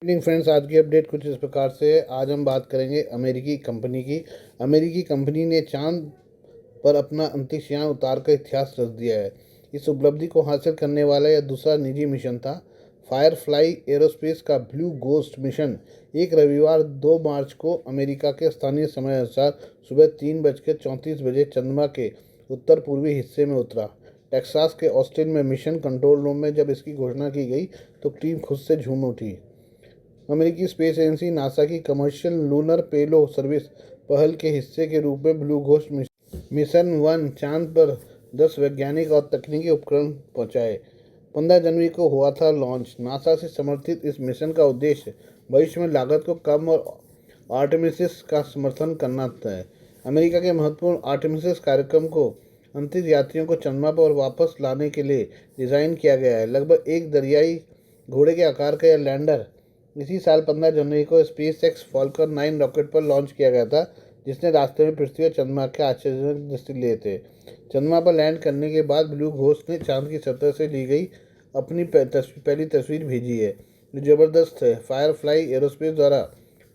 Evening friends, आज की update कुछ इस प्रकार से है। आज हम बात करेंगे अमेरिकी कंपनी की। अमेरिकी कंपनी ने चांद पर अपना अंतरिक्ष यान उतार कर इतिहास रच दिया है। इस उपलब्धि को हासिल करने वाला यह दूसरा निजी मिशन था। फायरफ्लाई एरोस्पेस का ब्लू गोस्ट मिशन एक रविवार 2 मार्च को अमेरिका के स्थानीय समय अनुसार सुबह 3:34 चंद्रमा के उत्तर पूर्वी हिस्से में उतरा। टेक्सास के ऑस्टिन में मिशन कंट्रोल रूम में जब इसकी घोषणा की गई तो टीम खुद से झूम उठी। अमेरिकी स्पेस एजेंसी नासा की कमर्शियल लूनर पेलो सर्विस पहल के हिस्से के रूप में ब्लू घोस्ट मिशन 1 चांद पर 10 वैज्ञानिक और तकनीकी उपकरण पहुंचाए। 15 जनवरी को हुआ था लॉन्च। नासा से समर्थित इस मिशन का उद्देश्य भविष्य में लागत को कम और आर्टेमिसिस का समर्थन करना है। अमेरिका के महत्वपूर्ण आर्टेमिसिस कार्यक्रम को अंतरिक्ष यात्रियों को चंद्रमा पर वापस लाने के लिए डिज़ाइन किया गया है। लगभग एक दरियाई घोड़े के आकार का यह लैंडर इसी साल 15 जनवरी को स्पेस एक्स फॉल्कन 9 रॉकेट पर लॉन्च किया गया था, जिसने रास्ते में पृथ्वी और चंद्रमा के आश्चर्यजनक दृश्य लिए थे। चंद्रमा पर लैंड करने के बाद ब्लू घोस्ट ने चांद की सतह से ली गई अपनी पहली तस्वीर भेजी है, जो ज़बरदस्त है। फायरफ्लाई एरोस्पेस द्वारा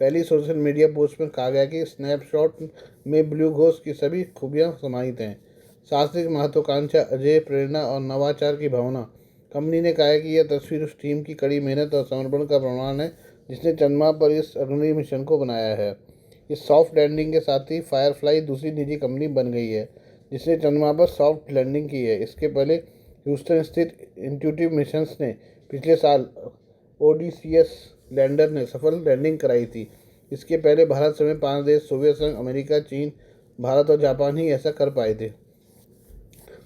पहली सोशल मीडिया पोस्ट में कहा गया कि स्नैपशॉट में ब्लू घोस्ट की सभी खूबियाँ समाहित हैं। शास्त्रीय महत्वाकांक्षा, अजय प्रेरणा और नवाचार की भावना। कंपनी ने कहा है कि यह तस्वीर उस टीम की कड़ी मेहनत और समर्पण का प्रमाण है जिसने चंद्रमा पर इस अग्नि मिशन को बनाया है। इस सॉफ्ट लैंडिंग के साथ ही फायरफ्लाई दूसरी निजी कंपनी बन गई है जिसने चंद्रमा पर सॉफ्ट लैंडिंग की है। इसके पहले ह्यूस्टन स्थित इंट्यूटिव मिशंस ने पिछले साल ओडिसियस लैंडर ने सफल लैंडिंग कराई थी। इसके पहले भारत समेत 5 देश, सोवियत संघ, अमेरिका, चीन, भारत और जापान ही ऐसा कर पाए थे।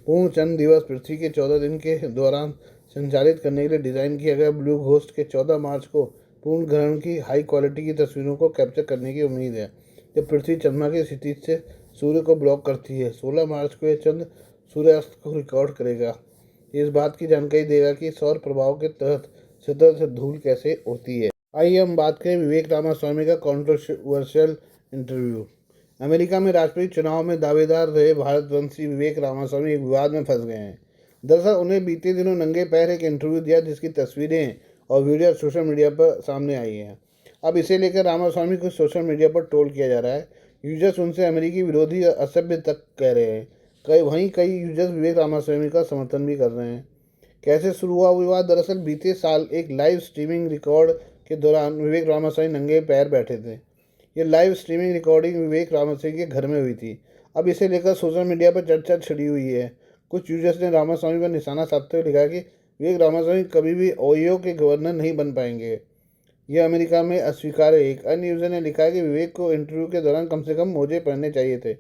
पूर्ण चंद्र दिवस पृथ्वी के 14 दिन के दौरान संचालित करने के लिए डिज़ाइन किया गया ब्लू घोस्ट के 14 मार्च को पूर्ण ग्रहण की हाई क्वालिटी की तस्वीरों को कैप्चर करने की उम्मीद है, जब पृथ्वी चंद्रमा की स्थिति से सूर्य को ब्लॉक करती है। 16 मार्च को यह चंद्र सूर्यास्त को रिकॉर्ड करेगा। इस बात की जानकारी देगा कि सौर प्रभाव के तहत सतह से धूल कैसे उड़ती है। आइए हम बात करें विवेक रामास्वामी का कॉन्ट्रोवर्शियल इंटरव्यू। अमेरिका में राष्ट्रपति चुनाव में दावेदार रहे भारतवंशी विवेक रामास्वामी एक विवाद में फंस गए हैं। दरअसल उन्हें बीते दिनों नंगे पैर एक इंटरव्यू दिया जिसकी तस्वीरें और वीडियो सोशल मीडिया पर सामने आई हैं। अब इसे लेकर रामास्वामी को सोशल मीडिया पर ट्रोल किया जा रहा है। यूजर्स उनसे अमेरिकी विरोधी और असभ्य तक कह रहे हैं। कई यूजर्स विवेक रामास्वामी का समर्थन भी कर रहे हैं। कैसे शुरू हुआ विवाद? दरअसल बीते साल एक लाइव स्ट्रीमिंग रिकॉर्ड के दौरान विवेक रामास्वामी नंगे पैर बैठे थे। ये लाइव स्ट्रीमिंग रिकॉर्डिंग विवेक रामास्वामी के घर में हुई थी। अब इसे लेकर सोशल मीडिया पर चर्चा छिड़ी हुई है। कुछ यूजर्स ने रामास्वामी पर निशाना साधते हुए लिखा कि विवेक रामास्वामी कभी भी ओहियो के गवर्नर नहीं बन पाएंगे। यह अमेरिका में अस्वीकार्य है। एक अन्य यूजर ने लिखा है कि विवेक को इंटरव्यू के दौरान कम से कम मोजे पहनने चाहिए थे।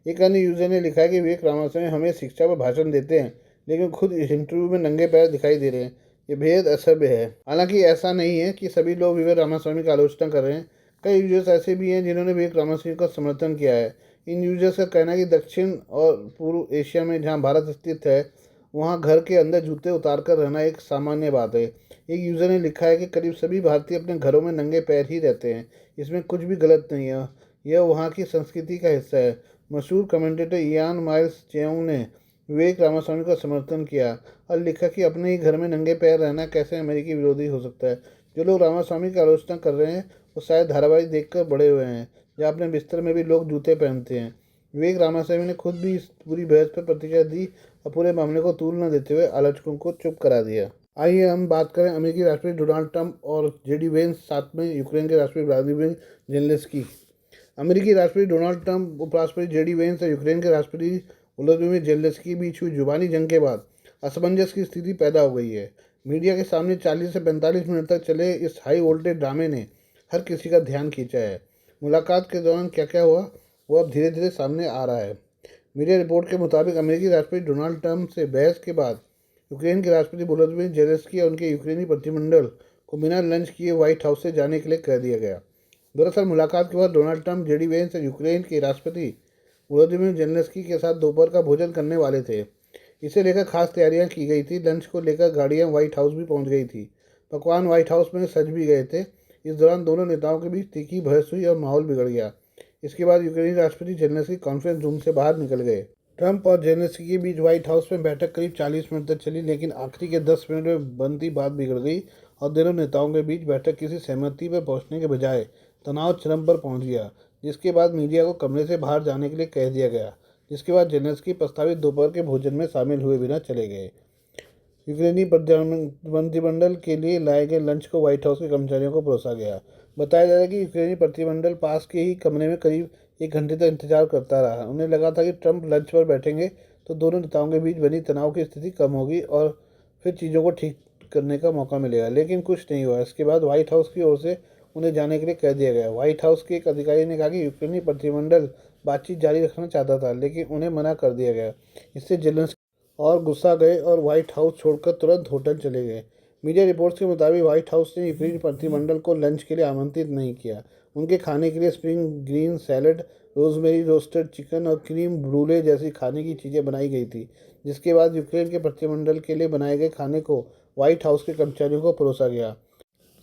एक अन्य यूजर ने लिखा है कि विवेक रामास्वामी हमें शिक्षा पर भाषण देते हैं लेकिन खुद इस इंटरव्यू में नंगे पैर दिखाई दे रहे हैं। ये बेहद असभ्य है। हालांकि ऐसा नहीं है कि सभी लोग विवेक रामास्वामी की आलोचना कर रहे हैं। कई यूजर्स ऐसे भी हैं जिन्होंने विवेक रामास्वामी का समर्थन किया है। इन यूजर्स का कहना है कि दक्षिण और पूर्व एशिया में जहां भारत स्थित है वहां घर के अंदर जूते उतार कर रहना एक सामान्य बात है। एक यूज़र ने लिखा है कि करीब सभी भारतीय अपने घरों में नंगे पैर ही रहते हैं, इसमें कुछ भी गलत नहीं है, यह वहाँ की संस्कृति का हिस्सा है। मशहूर कमेंटेटर इयान माइल्स चेयोंग ने विवेक रामास्वामी का समर्थन किया और लिखा कि अपने ही घर में नंगे पैर रहना कैसे अमेरिकी विरोधी हो सकता है। जो लोग रामास्वामी की आलोचना कर रहे हैं वो शायद धारावाहिक देखकर बड़े हुए हैं जहाँ अपने बिस्तर में भी लोग जूते पहनते हैं। विवेक रामास्वामी ने खुद भी इस पूरी बहस पर प्रतिक्रिया दी और पूरे मामले को तूल न देते हुए आलोचकों को चुप करा दिया। आइए हम बात करें अमेरिकी राष्ट्रपति डोनाल्ड ट्रंप और जेडी वेंस, साथ में यूक्रेन के राष्ट्रपति व्लादिमीर जेलेंस्की। अमेरिकी राष्ट्रपति डोनाल्ड ट्रंप, उपराष्ट्रपति जेडी वेंस और यूक्रेन के राष्ट्रपति व्लादिमीर जेलेंस्की के बीच हुई जुबानी जंग के बाद असमंजस की स्थिति पैदा हो गई है। मीडिया के सामने 40 से 45 मिनट तक चले इस हाई वोल्टेज ड्रामे ने हर किसी का ध्यान खींचा है। मुलाकात के दौरान क्या क्या हुआ वो अब धीरे धीरे सामने आ रहा है। मीडिया रिपोर्ट के मुताबिक अमेरिकी राष्ट्रपति डोनाल्ड ट्रंप से बहस के बाद यूक्रेन के राष्ट्रपति वोलोदिमीर जेलेंस्की और उनके यूक्रेनी प्रतिनिधिमंडल को बिना लंच किए व्हाइट हाउस से जाने के लिए कह दिया गया। दरअसल मुलाकात के बाद डोनाल्ड ट्रंप, जेडी वेंस और यूक्रेन के राष्ट्रपति वोलोदिमीर जेलेंस्की के साथ दोपहर का भोजन करने वाले थे। इसे लेकर खास तैयारियां की गई थी। लंच को लेकर गाड़ियां व्हाइट हाउस भी पहुंच गई थी। पकवान व्हाइट हाउस में सज भी गए थे। इस दौरान दोनों नेताओं के बीच तीखी बहस हुई और माहौल बिगड़ गया। इसके बाद यूक्रेनी राष्ट्रपति जेलेंस्की कॉन्फ्रेंस रूम से बाहर निकल गए। ट्रंप और जेलेंस्की के बीच व्हाइट हाउस में बैठक करीब 40 मिनट तक चली, लेकिन आखिरी के 10 मिनट में बनती बात बिगड़ गई और दोनों नेताओं के बीच बैठक किसी सहमति पर पहुंचने के बजाय तनाव चरम पर पहुंच गया, जिसके बाद मीडिया को कमरे से बाहर जाने के लिए कह दिया गया, जिसके बाद जेलेंस्की प्रस्तावित दोपहर के भोजन में शामिल हुए बिना चले गए। यूक्रेनी मंत्रिमंडल के लिए लाए गए लंच को व्हाइट हाउस के कर्मचारियों को परोसा गया। बताया जा रहा है कि यूक्रेनी प्रतिनिधिमंडल पास के ही कमरे में करीब 1 घंटे तक इंतजार करता रहा। उन्हें लगा था कि ट्रंप लंच पर बैठेंगे तो दोनों नेताओं के बीच बनी तनाव की स्थिति कम होगी और फिर चीज़ों को ठीक करने का मौका मिलेगा, लेकिन कुछ नहीं हुआ। इसके बाद व्हाइट हाउस की ओर से उन्हें जाने के लिए कह दिया गया। व्हाइट हाउस के एक अधिकारी ने कहा कि यूक्रेनी प्रतिनिधिमंडल बातचीत जारी रखना चाहता था, लेकिन उन्हें मना कर दिया गया। इससे जेलेंस्की और गुस्सा गए और व्हाइट हाउस छोड़कर तुरंत होटल चले गए। मीडिया रिपोर्ट्स के मुताबिक व्हाइट हाउस ने यूक्रेनी प्रतिनिधिमंडल को लंच के लिए आमंत्रित नहीं किया। उनके खाने के लिए spring green salad, rosemary roasted chicken और क्रीम ब्रूले जैसी खाने की चीज़ें बनाई गई थी, जिसके बाद यूक्रेन के प्रतिनिधिमंडल के लिए बनाए गए खाने को व्हाइट हाउस के कर्मचारियों को परोसा गया।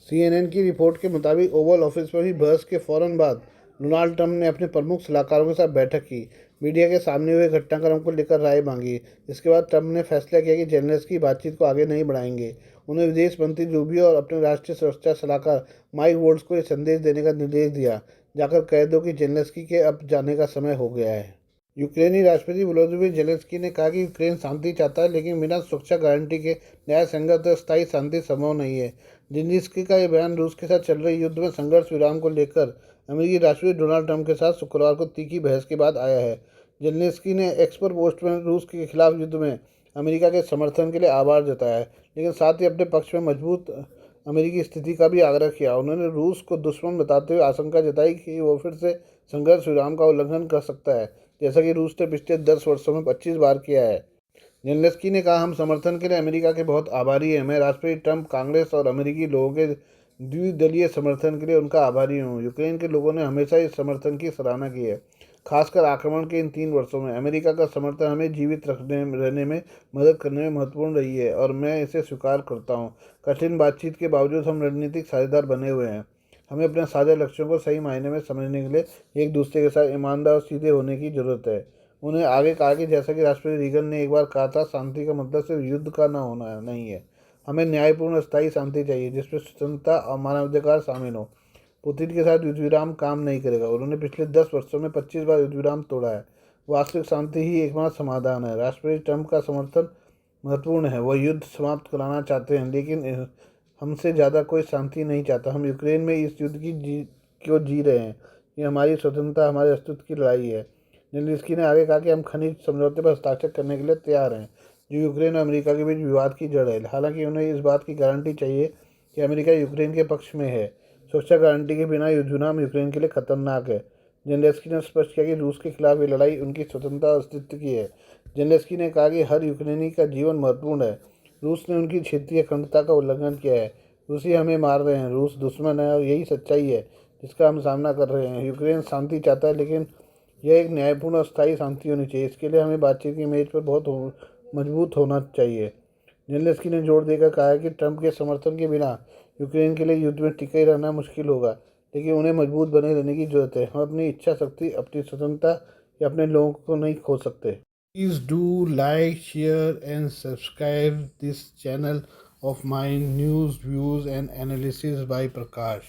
सीएनएन की रिपोर्ट के मुताबिक ओवल ऑफिस में हुई बहस के फौरन बाद डोनाल्ड ट्रंप ने अपने प्रमुख सलाहकारों के साथ बैठक की, मीडिया के सामने हुए घटनाक्रम को लेकर राय मांगी। इसके बाद ट्रंप ने फैसला किया कि जेलेंस्की बातचीत को आगे नहीं बढ़ाएंगे। उन्हें विदेश मंत्री रूबियो और अपने राष्ट्रीय सुरक्षा सलाहकार माइक वोल्ट्स को यह संदेश देने का निर्देश दिया, जाकर कह दो कि जेलेंस्की के अब जाने का समय हो गया है। यूक्रेनी राष्ट्रपति वोलोदिमीर जेलेंस्की ने कहा कि यूक्रेन शांति चाहता है, लेकिन बिना सुरक्षा गारंटी के न्याय संगत और स्थायी शांति संभव नहीं है। जेलेंस्की का यह बयान रूस के साथ चल रहे युद्ध में संघर्ष विराम को लेकर अमेरिकी राष्ट्रपति डोनाल्ड ट्रंप के साथ शुक्रवार को तीखी बहस के बाद आया है। जेलेंस्की ने एक्स पर पोस्ट में रूस के खिलाफ युद्ध में अमेरिका के समर्थन के लिए आभार जताया है, लेकिन साथ ही अपने पक्ष में मजबूत अमेरिकी स्थिति का भी आग्रह किया। उन्होंने रूस को दुश्मन बताते हुए आशंका जताई कि वो फिर से संघर्ष विराम का उल्लंघन कर सकता है, जैसा कि रूस ने पिछले 10 वर्षों में 25 बार किया है। जेलेंस्की ने कहा, हम समर्थन के लिए अमेरिका के बहुत आभारी हैं। मैं राष्ट्रपति ट्रंप, कांग्रेस और अमेरिकी लोगों के द्विदलीय समर्थन के लिए उनका आभारी हूँ। यूक्रेन के लोगों ने हमेशा इस समर्थन की सराहना की है, खासकर आक्रमण के इन 3 वर्षों में। अमेरिका का समर्थन हमें जीवित रहने में मदद करने में महत्वपूर्ण रही है और मैं इसे स्वीकार करता हूँ। कठिन बातचीत के बावजूद हम रणनीतिक साझेदार बने हुए हैं। हमें अपने साझा लक्ष्यों को सही मायने में समझने के लिए एक दूसरे के साथ ईमानदार और सीधे होने की जरूरत है। उन्हें आगे कहा कि जैसा कि राष्ट्रपति रीगन ने एक बार कहा था, शांति का मतलब सिर्फ युद्ध का न होना नहीं है। हमें न्यायपूर्ण स्थायी शांति चाहिए, जिसमें स्वतंत्रता और मानवाधिकार शामिल हो। पुतिन के साथ युद्ध विराम काम नहीं करेगा। उन्होंने पिछले 10 वर्षों में 25 बार युद्ध विराम तोड़ा है। वास्तविक शांति ही एकमात्र समाधान है। राष्ट्रपति ट्रंप का समर्थन महत्वपूर्ण है। वह युद्ध समाप्त कराना चाहते हैं, लेकिन हमसे ज़्यादा कोई शांति नहीं चाहता। हम यूक्रेन में इस युद्ध क्यों जी रहे हैं? ये हमारी स्वतंत्रता, हमारे अस्तित्व की लड़ाई है। जेलेंस्की ने आगे कहा कि हम खनिज समझौते पर हस्ताक्षर करने के लिए तैयार हैं, जो यूक्रेन और अमेरिका के बीच विवाद की जड़ है। हालांकि उन्हें इस बात की गारंटी चाहिए कि अमेरिका यूक्रेन के पक्ष में है। सुरक्षा गारंटी के बिना युद्ध विराम यूक्रेन के लिए खतरनाक है। जेलेंस्की ने स्पष्ट किया कि रूस के खिलाफ ये लड़ाई उनकी स्वतंत्रता और अस्तित्व की है। जेलेंस्की ने कहा कि हर यूक्रेनी का जीवन महत्वपूर्ण है। रूस ने उनकी क्षेत्रीय अखंडता का उल्लंघन किया है। रूसी हमें मार रहे हैं। रूस दुश्मन है और यही सच्चाई है जिसका हम सामना कर रहे हैं। यूक्रेन शांति चाहता है, लेकिन यह एक न्यायपूर्ण और स्थायी शांति होनी चाहिए। इसके लिए हमें बातचीत की मेज पर मजबूत होना चाहिए। जेलेंस्की ने जोर देकर कहा है कि ट्रंप के समर्थन के बिना यूक्रेन के लिए युद्ध में टिके रहना मुश्किल होगा, लेकिन उन्हें मजबूत बने रहने की जरूरत है। हम अपनी इच्छा शक्ति, अपनी स्वतंत्रता या अपने लोगों को नहीं खो सकते। Please do like, share and subscribe this channel of my news, views and analysis by Prakash.